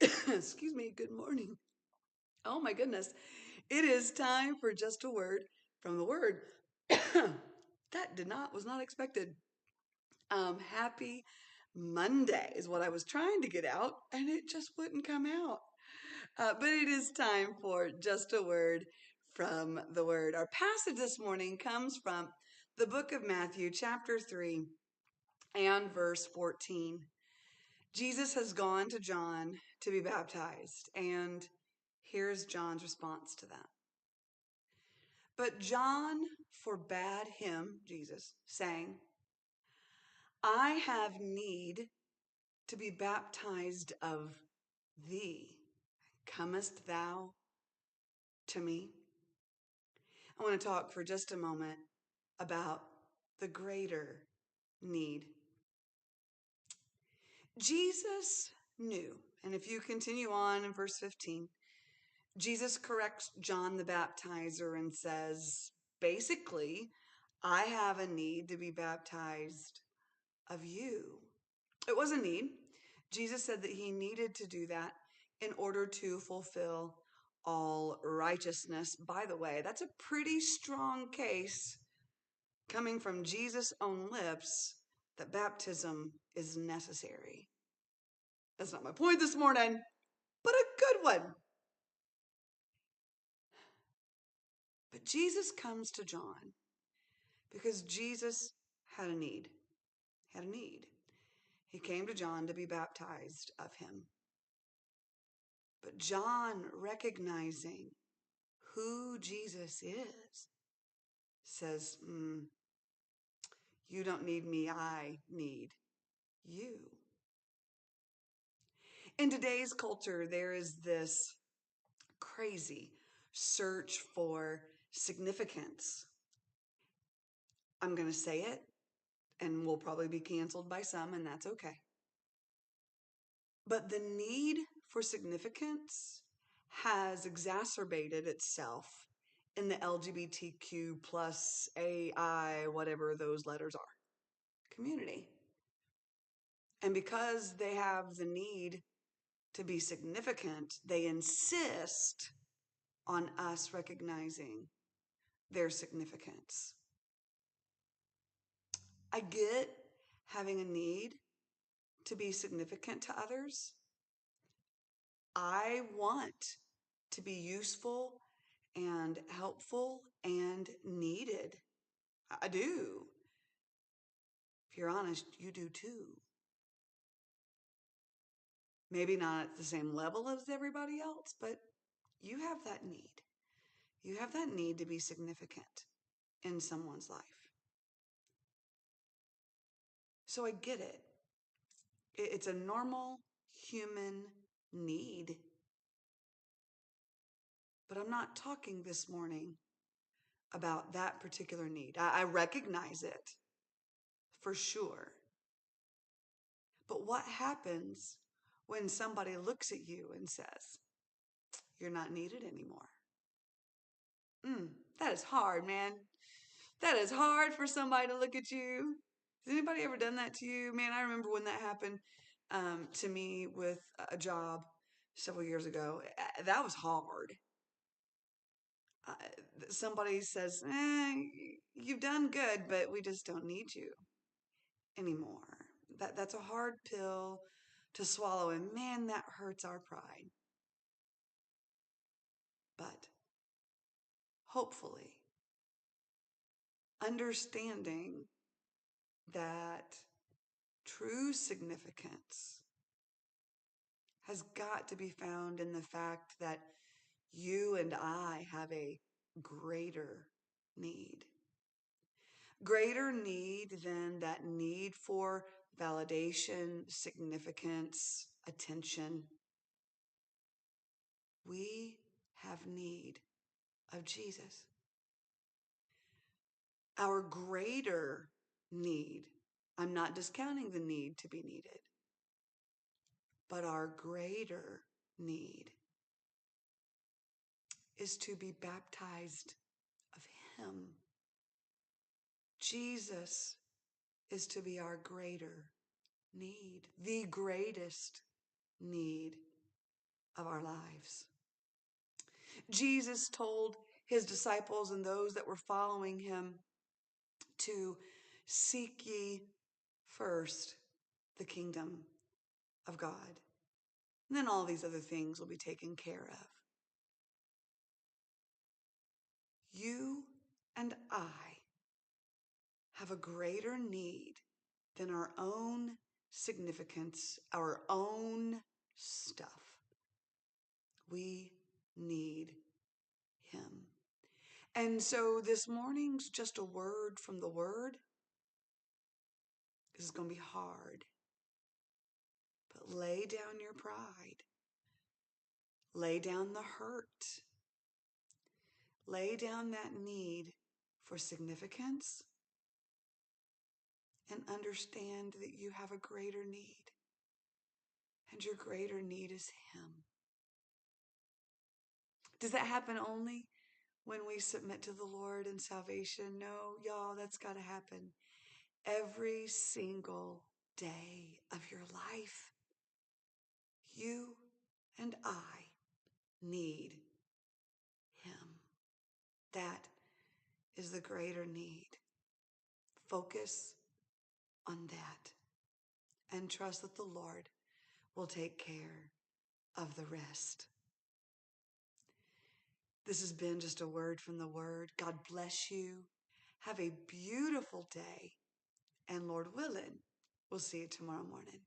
Excuse me, good morning. Oh my goodness. It is time for just a word from the word. Was not expected. Happy Monday is what I was trying to get out and it just wouldn't come out. But it is time for just a word from the word. Our passage this morning comes from the book of Matthew, chapter 3 and verse 14. Jesus has gone to John to be baptized, and here's John's response to that. But John forbade him, Jesus, saying, I have need to be baptized of thee. Comest thou to me? I want to talk for just a moment about the greater need. Jesus knew, and if you continue on in verse 15, Jesus corrects John the baptizer and says, basically, I have a need to be baptized of you. It was a need. Jesus said that he needed to do that in order to fulfill all righteousness. By the way, that's a pretty strong case coming from Jesus' own lips that baptism is necessary. That's not my point this morning, but a good one. But Jesus comes to John because Jesus had a need. Had a need. He came to John to be baptized of him. But John, recognizing who Jesus is, says, you don't need me, I need you. In today's culture, there is this crazy search for significance. I'm going to say it, and we'll probably be canceled by some, and that's okay. But the need for significance has exacerbated itself in the LGBTQ plus AI, whatever those letters are, community. And because they have the need to be significant, they insist on us recognizing their significance. I get having a need to be significant to others. I want to be useful and helpful and needed. I do. If you're honest, you do too. Maybe not at the same level as everybody else, but you have that need. You have that need to be significant in someone's life. So I get it. It's a normal human need. But I'm not talking this morning about that particular need. I recognize it for sure. But what happens when somebody looks at you and says, you're not needed anymore? That is hard, man. That is hard for somebody to look at you. Has anybody ever done that to you? Man, I remember when that happened to me with a job several years ago. That was hard. Somebody says, you've done good, but we just don't need you anymore. That's a hard pill to swallow, and man, that hurts our pride. But hopefully, understanding that true significance has got to be found in the fact that you and I have a greater need. Greater need than that need for validation, significance, attention. We have need of Jesus. Our greater need, I'm not discounting the need to be needed, but our greater need is to be baptized of Him. Jesus is to be our greater need, the greatest need. of our lives. Jesus told his disciples and those that were following him to seek ye first the kingdom of God. And then all these other things will be taken care of. You and I have a greater need than our own significance, our own stuff. We need him. And so this morning's just a word from the word. This is going to be hard. But lay down your pride. Lay down the hurt. Lay down that need for significance and understand that you have a greater need. And your greater need is him. Does that happen only when we submit to the Lord in salvation? No, y'all, that's got to happen every single day of your life. You and I need him. That is the greater need. Focus on that and trust that the Lord will take care of the rest. This has been just a word from the word. God bless you. Have a beautiful day. And Lord willing, we'll see you tomorrow morning.